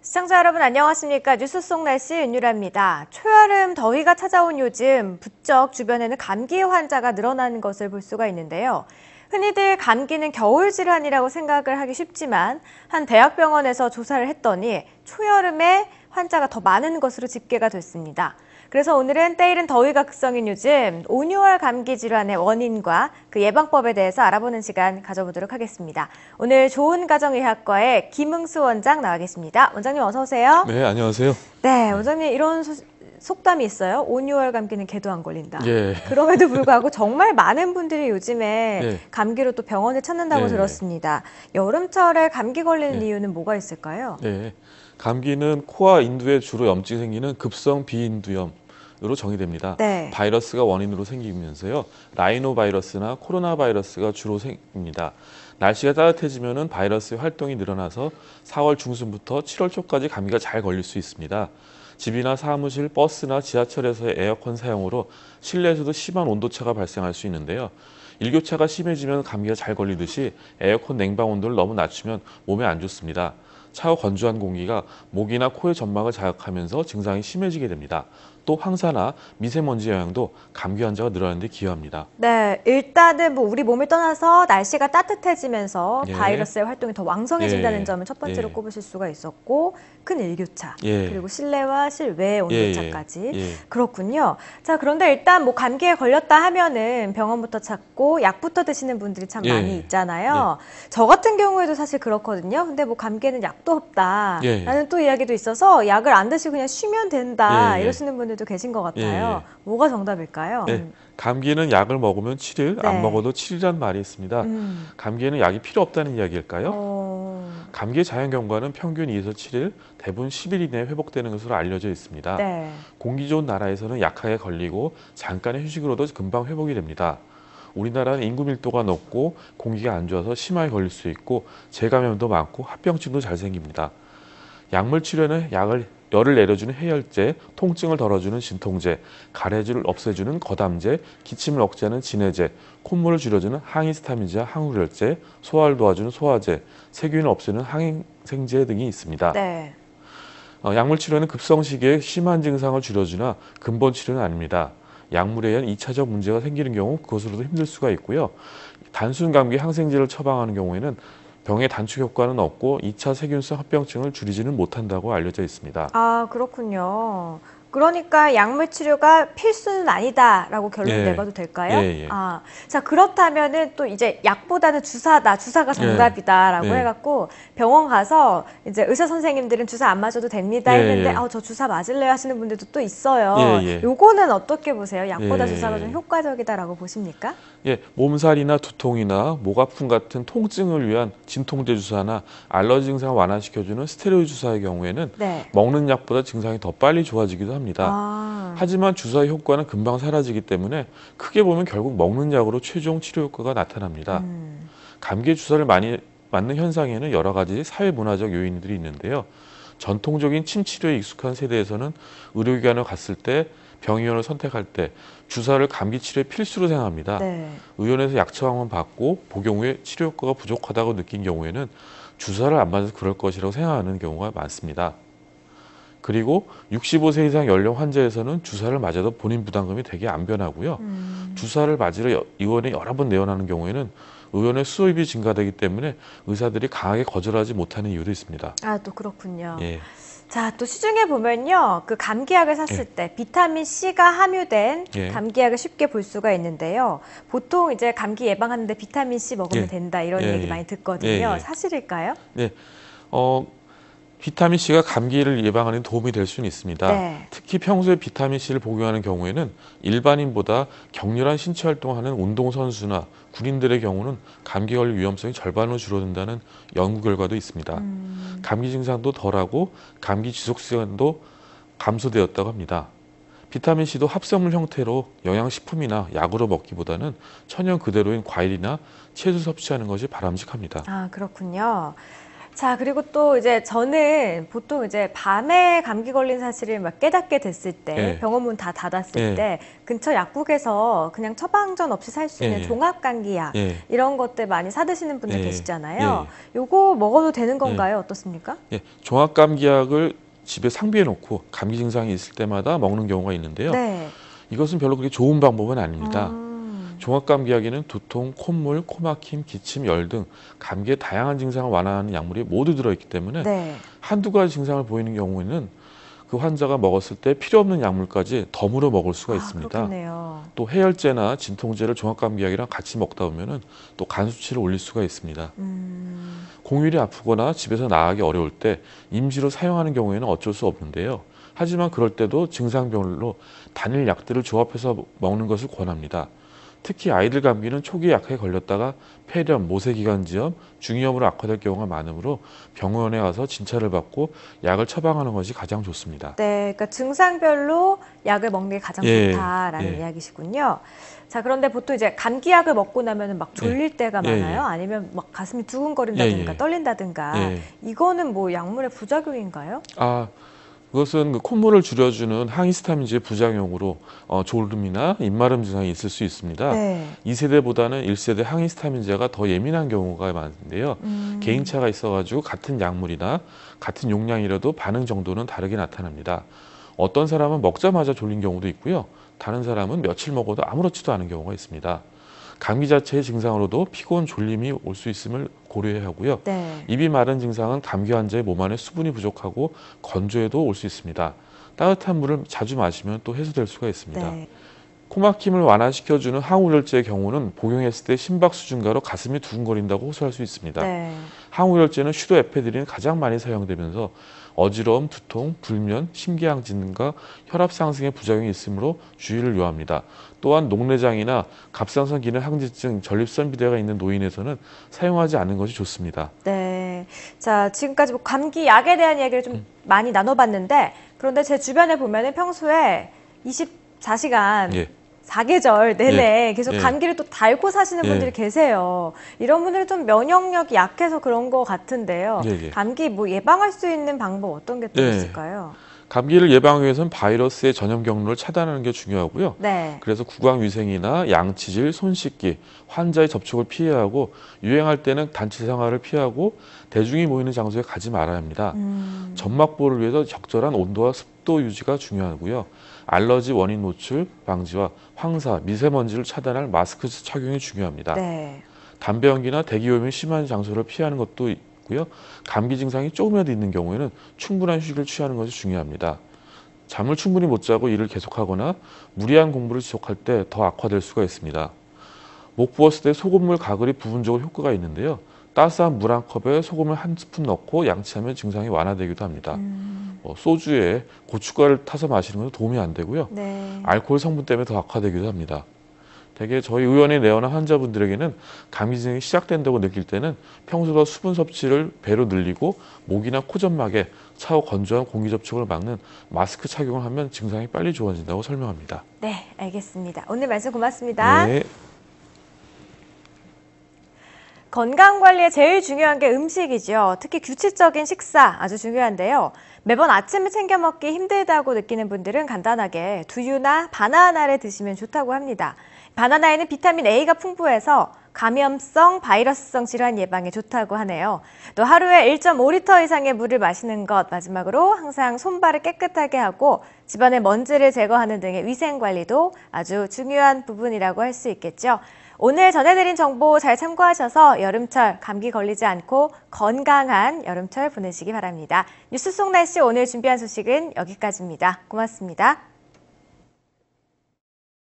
시청자 여러분 안녕하십니까. 뉴스 속 날씨 윤유라입니다. 초여름 더위가 찾아온 요즘 부쩍 주변에는 감기 환자가 늘어나는 것을 볼 수가 있는데요. 흔히들 감기는 겨울 질환이라고 생각을 하기 쉽지만 한 대학병원에서 조사를 했더니 초여름에 환자가 더 많은 것으로 집계가 됐습니다. 그래서 오늘은 때이른 더위가 극성인 요즘 온유월 감기 질환의 원인과 그 예방법에 대해서 알아보는 시간 가져보도록 하겠습니다. 오늘 좋은가정의학과의 김응수 원장 나와 계십니다. 원장님 어서 오세요. 네, 안녕하세요. 네, 원장님 이런 속담이 있어요. 온유월 감기는 개도 안 걸린다. 예. 그럼에도 불구하고 정말 많은 분들이 요즘에 예. 감기로 또 병원을 찾는다고 예. 들었습니다. 여름철에 감기 걸리는 예. 이유는 뭐가 있을까요? 네. 감기는 코와 인두에 주로 염증이 생기는 급성 비인두염으로 정의됩니다. 네. 바이러스가 원인으로 생기면서요. 라이노 바이러스나 코로나 바이러스가 주로 생깁니다. 날씨가 따뜻해지면 바이러스의 활동이 늘어나서 4월 중순부터 7월 초까지 감기가 잘 걸릴 수 있습니다. 집이나 사무실, 버스나 지하철에서의 에어컨 사용으로 실내에서도 심한 온도차가 발생할 수 있는데요. 일교차가 심해지면 감기가 잘 걸리듯이 에어컨 냉방 온도를 너무 낮추면 몸에 안 좋습니다. 차후 건조한 공기가 목이나 코의 점막을 자극하면서 증상이 심해지게 됩니다. 또 황사나 미세먼지 영향도 감기 환자가 늘어나는 데 기여합니다. 네, 일단은 뭐 우리 몸을 떠나서 날씨가 따뜻해지면서 예. 바이러스의 활동이 더 왕성해진다는 예. 점을 첫 번째로 예. 꼽으실 수가 있었고, 큰 일교차, 예. 그리고 실내와 실외 온도차까지. 예. 그렇군요. 자, 그런데 일단 뭐 감기에 걸렸다 하면은 병원부터 찾고 약부터 드시는 분들이 참 예. 많이 있잖아요. 저 같은 경우에도 사실 그렇거든요. 근데 뭐 감기에는 약도 없다. 예. 라는 또 이야기도 있어서 약을 안 드시고 그냥 쉬면 된다. 예. 이러시는 분들도 계신 것 같아요. 예. 뭐가 정답일까요? 네, 감기는 약을 먹으면 7일, 네. 안 먹어도 7일이란 말이 있습니다. 감기에는 약이 필요 없다는 이야기일까요? 감기의 자연 경과는 평균 2에서 7일, 대부분 10일 이내에 회복되는 것으로 알려져 있습니다. 네. 공기 좋은 나라에서는 약하게 걸리고 잠깐의 휴식으로도 금방 회복이 됩니다. 우리나라는 인구 밀도가 높고 공기가 안 좋아서 심하게 걸릴 수 있고 재감염도 많고 합병증도 잘 생깁니다. 약물 치료는 열을 내려주는 해열제, 통증을 덜어주는 진통제, 가래를 없애주는 거담제, 기침을 억제하는 진해제, 콧물을 줄여주는 항히스타민제와 항우울제, 소화를 도와주는 소화제, 세균을 없애는 항생제 등이 있습니다. 네. 약물 치료는 급성 시기에 심한 증상을 줄여주나 근본 치료는 아닙니다. 약물에 의한 2차적 문제가 생기는 경우 그것으로도 힘들 수가 있고요. 단순 감기 항생제를 처방하는 경우에는 병의 단축 효과는 없고 2차 세균성 합병증을 줄이지는 못한다고 알려져 있습니다. 아, 그렇군요. 그러니까 약물 치료가 필수는 아니다라고 결론 예. 내봐도 될까요? 예. 아, 자, 그렇다면은 또 이제 약보다는 주사다, 주사가 정답이다라고 예. 해갖고 병원 가서 이제 의사 선생님들은 주사 안 맞아도 됩니다 했는데, 예. 저 주사 맞을래요 하시는 분들도 또 있어요. 예. 요거는 어떻게 보세요? 약보다 예. 주사가 좀 효과적이다라고 보십니까? 예, 몸살이나 두통이나 목 아픔 같은 통증을 위한 진통제 주사나 알러지 증상을 완화시켜주는 스테로이드 주사의 경우에는 네. 먹는 약보다 증상이 더 빨리 좋아지기도 합니다. 하지만 주사의 효과는 금방 사라지기 때문에 크게 보면 결국 먹는 약으로 최종 치료 효과가 나타납니다. 감기에 주사를 많이 맞는 현상에는 여러 가지 사회문화적 요인들이 있는데요. 전통적인 침 치료에 익숙한 세대에서는 의료기관을 갔을 때 병의원을 선택할 때 주사를 감기 치료에 필수로 생각합니다. 네. 의원에서 약 처방만 받고 복용 후에 치료 효과가 부족하다고 느낀 경우에는 주사를 안 맞아서 그럴 것이라고 생각하는 경우가 많습니다. 그리고 65세 이상 연령 환자에서는 주사를 맞아도 본인 부담금이 되게 안 변하고요. 주사를 맞으러 의원에 여러 번 내원하는 경우에는 의원의 수입이 증가되기 때문에 의사들이 강하게 거절하지 못하는 이유도 있습니다. 아, 또 그렇군요. 예. 자, 또 시중에 보면요. 그 감기약을 샀을 때 비타민 C가 함유된 감기약을 쉽게 볼 수가 있는데요. 보통 이제 감기 예방하는데 비타민 C 먹으면 된다 이런 얘기 많이 듣거든요. 사실일까요? 네. 비타민 C가 감기를 예방하는 데 도움이 될 수는 있습니다. 네. 특히 평소에 비타민 C를 복용하는 경우에는 일반인보다 격렬한 신체 활동하는 운동선수나 군인들의 경우는 감기 걸릴 위험성이 절반으로 줄어든다는 연구 결과도 있습니다. 감기 증상도 덜하고 감기 지속 시간도 감소되었다고 합니다. 비타민 C도 합성물 형태로 영양식품이나 약으로 먹기보다는 천연 그대로인 과일이나 채소 섭취하는 것이 바람직합니다. 아, 그렇군요. 자, 그리고 또 이제 저는 보통 이제 밤에 감기 걸린 사실을 막 깨닫게 됐을 때, 예. 병원 문 다 닫았을 예. 때, 근처 약국에서 그냥 처방전 없이 살 수 있는 예. 종합감기약, 예. 이런 것들 많이 사드시는 분들 예. 계시잖아요. 요거 먹어도 되는 건가요? 어떻습니까? 예. 종합감기약을 집에 상비해 놓고 감기 증상이 있을 때마다 먹는 경우가 있는데요. 네. 이것은 별로 그렇게 좋은 방법은 아닙니다. 음. 종합감기약에는 두통, 콧물, 코막힘, 기침, 열 등 감기의 다양한 증상을 완화하는 약물이 모두 들어있기 때문에 네. 한두 가지 증상을 보이는 경우에는 그 환자가 먹었을 때 필요 없는 약물까지 덤으로 먹을 수가 있습니다. 그렇겠네요. 또 해열제나 진통제를 종합감기약이랑 같이 먹다 보면은 또 간 수치를 올릴 수가 있습니다. 공휴일이 아프거나 집에서 나가기 어려울 때 임시로 사용하는 경우에는 어쩔 수 없는데요. 하지만 그럴 때도 증상별로 단일 약들을 조합해서 먹는 것을 권합니다. 특히 아이들 감기는 초기 약하게 걸렸다가 폐렴, 모세기관지염, 중이염으로 악화될 경우가 많으므로 병원에 가서 진찰을 받고 약을 처방하는 것이 가장 좋습니다. 네, 그러니까 증상별로 약을 먹는 게 가장 예, 좋다라는 예. 이야기시군요. 자, 그런데 보통 이제 감기약을 먹고 나면은 막 졸릴 때가 예, 많아요. 예. 아니면 막 가슴이 두근거린다든가 예, 예. 떨린다든가. 예. 이거는 뭐 약물의 부작용인가요? 그것은 그 콧물을 줄여주는 항히스타민제의 부작용으로 졸음이나 입마름 증상이 있을 수 있습니다. 네. 2세대보다는 1세대 항히스타민제가 더 예민한 경우가 많은데요. 개인차가 있어가지고 같은 약물이나 같은 용량이라도 반응 정도는 다르게 나타납니다. 어떤 사람은 먹자마자 졸린 경우도 있고요. 다른 사람은 며칠 먹어도 아무렇지도 않은 경우가 있습니다. 감기 자체의 증상으로도 피곤, 졸림이 올 수 있음을 고려해야 하고요. 네. 입이 마른 증상은 감기 환자의 몸 안에 수분이 부족하고 건조에도 올 수 있습니다. 따뜻한 물을 자주 마시면 또 해소될 수가 있습니다. 네. 코막힘을 완화시켜주는 항우열제의 경우는 복용했을 때 심박수 증가로 가슴이 두근거린다고 호소할 수 있습니다. 네. 항우열제는 슈도에페드린이 가장 많이 사용되면서 어지러움, 두통, 불면, 심계항진 등과 혈압 상승의 부작용이 있으므로 주의를 요합니다. 또한 녹내장이나 갑상선 기능 항진증, 전립선 비대가 있는 노인에서는 사용하지 않는 것이 좋습니다. 네. 자, 지금까지 뭐 감기 약에 대한 이야기를 좀 많이 나눠봤는데, 그런데 제 주변에 보면은 평소에 24시간 예. 4계절 내내 계속 예. 감기를 또 달고 사시는 예. 분들이 계세요. 이런 분들은 좀 면역력이 약해서 그런 것 같은데요. 예. 감기 뭐 예방할 수 있는 방법 어떤 게 또 예. 있을까요? 감기를 예방하기 위해서는 바이러스의 전염 경로를 차단하는 게 중요하고요. 네. 그래서 구강위생이나 양치질, 손 씻기, 환자의 접촉을 피해야 하고 유행할 때는 단체 생활을 피하고 대중이 모이는 장소에 가지 말아야 합니다. 점막 보호를 위해서 적절한 온도와 습도 유지가 중요하고요. 알러지 원인 노출 방지와 황사, 미세먼지를 차단할 마스크 착용이 중요합니다. 네. 담배 연기나 대기 오염이 심한 장소를 피하는 것도 있고요. 감기 증상이 조금이라도 있는 경우에는 충분한 휴식을 취하는 것이 중요합니다. 잠을 충분히 못 자고 일을 계속하거나 무리한 공부를 지속할 때 더 악화될 수가 있습니다. 목 부었을 때 소금물 가글이 부분적으로 효과가 있는데요. 따스한 물 한 컵에 소금을 한 스푼 넣고 양치하면 증상이 완화되기도 합니다. 소주에 고춧가루를 타서 마시는 것도 도움이 안 되고요. 네. 알코올 성분 때문에 더 악화되기도 합니다. 대개 저희 의원에 내원한 환자분들에게는 감기 증상이 시작된다고 느낄 때는 평소보다 수분 섭취를 배로 늘리고 목이나 코점막에 차후 건조한 공기 접촉을 막는 마스크 착용을 하면 증상이 빨리 좋아진다고 설명합니다. 네, 알겠습니다. 오늘 말씀 고맙습니다. 네. 건강관리에 제일 중요한 게 음식이죠. 특히 규칙적인 식사 아주 중요한데요. 매번 아침을 챙겨 먹기 힘들다고 느끼는 분들은 간단하게 두유나 바나나를 드시면 좋다고 합니다. 바나나에는 비타민 A가 풍부해서 감염성, 바이러스성 질환 예방에 좋다고 하네요. 또 하루에 1.5리터 이상의 물을 마시는 것, 마지막으로 항상 손발을 깨끗하게 하고 집안의 먼지를 제거하는 등의 위생관리도 아주 중요한 부분이라고 할 수 있겠죠. 오늘 전해드린 정보 잘 참고하셔서 여름철 감기 걸리지 않고 건강한 여름철 보내시기 바랍니다. 뉴스 속 날씨 오늘 준비한 소식은 여기까지입니다. 고맙습니다.